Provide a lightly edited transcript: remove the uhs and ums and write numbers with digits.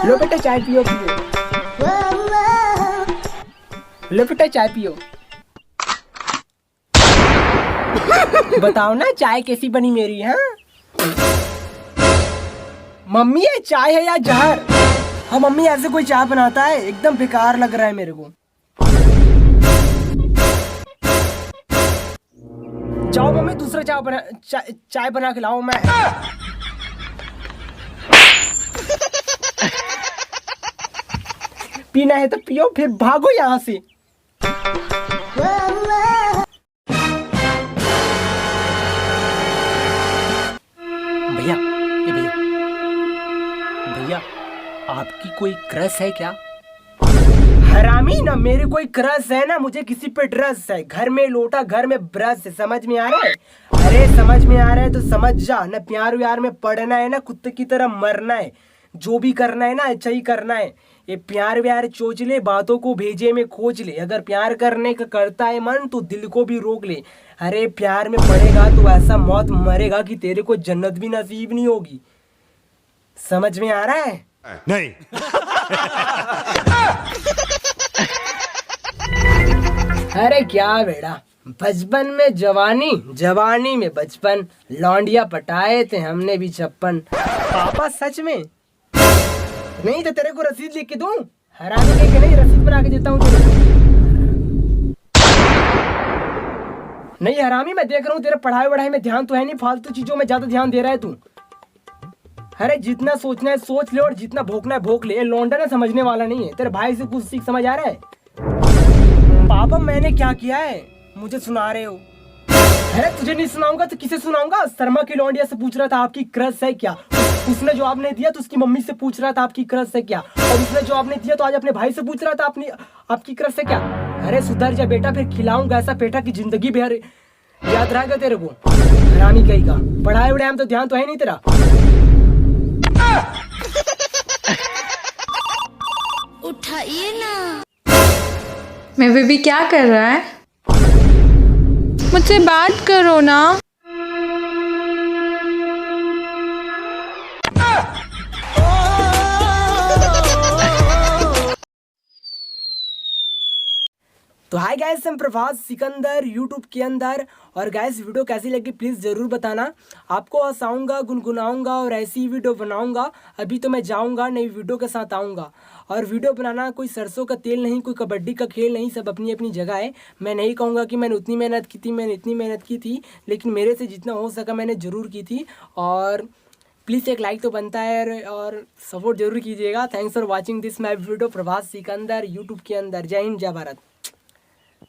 लो बेटा चाय पियो पियो। लो बेटा चाय पियो। बताओ ना चाय कैसी बनी मेरी? हाँ मम्मी ये चाय है या जहर? हाँ मम्मी ऐसे कोई चाय बनाता है? एकदम बेकार लग रहा है मेरे को। जाओ मम्मी दूसरा चाय बना के लाओ। मैं पीना है तो पियो, फिर भागो यहाँ से। भैया ये भैया भैया आपकी कोई क्रश है क्या? हरामी ना मेरे कोई क्रश है ना मुझे किसी पे ट्रस्ट है। घर में लोटा घर में ब्रश है, समझ में आ रहा है? अरे समझ में आ रहा है तो समझ जा ना। प्यार व्यार में पढ़ना है ना कुत्ते की तरह मरना है। जो भी करना है ना अच्छा ही करना है। ये प्यार व्यार चोच ले, बातों को भेजे में खोज ले। अगर प्यार करने का करता है मन तो दिल को भी रोक ले। अरे प्यार में पड़ेगा तो ऐसा मौत मरेगा कि तेरे को जन्नत भी नसीब नहीं होगी। समझ में आ रहा है? नहीं। अरे क्या बेटा, बचपन में जवानी, जवानी में बचपन, लौंडिया पटाए थे हमने भी 56। पापा सच में? नहीं तो तेरे को रसीद लिख के दूं? हरामी के नहीं, रसीद बना के देता हूँ तेरे को। नहीं हरामी मैं देख रहा हूँ तेरे पढ़ाई वढ़ाई में ध्यान तो है नहीं, फालतू चीजों में ज्यादा ध्यान दे रहा है तू। अरे जितना सोचना है सोच ले और जितना भोंकना है भोंक ले। लौंडा ना समझने वाला नहीं है। तेरे भाई से कुछ सीख समझ आ रहा है? पापा मैंने क्या किया है मुझे सुना रहे हो? अरे तुझे नहीं सुनाऊंगा तो किसे सुनाऊंगा? शर्मा की लौंडिया से पूछ रहा था आपकी क्रश है क्या? उसने जवाब नहीं दिया तो उसकी मम्मी से पूछ रहा था आपकी क्रश है क्या? और उसने जवाब नहीं दिया तो आज अपने भाई से पूछ रहा था आपकी क्रश है क्या? अरे सुधर जा बेटा, फिर खिलाऊंगा ऐसा पेटा की जिंदगी भर याद रहेगा तेरे को। हरामी कहीं का, पढ़ाई वढ़ाई में तो ध्यान तो है नहीं तेरा। उठाइए ना। मैं बेबी क्या कर रहा है? मुझसे बात करो ना। तो हाय गाइस, हम प्रभास सिकंदर यूट्यूब के अंदर। और गाइस वीडियो कैसी लगी प्लीज़ ज़रूर बताना। आपको हंसाऊंगा, गुनगुनाऊंगा और ऐसी वीडियो बनाऊंगा। अभी तो मैं जाऊंगा, नई वीडियो के साथ आऊंगा। और वीडियो बनाना कोई सरसों का तेल नहीं, कोई कबड्डी का खेल नहीं, सब अपनी अपनी जगह है। मैं नहीं कहूँगा कि मैंने उतनी मेहनत की थी, मैंने इतनी मेहनत की थी, लेकिन मेरे से जितना हो सका मैंने ज़रूर की थी। और प्लीज़ एक लाइक तो बनता है और सपोर्ट जरूर कीजिएगा। Thanks for watching this my video Prabhas Sikandar YouTube के अंदर। जय हिंद जय भारत।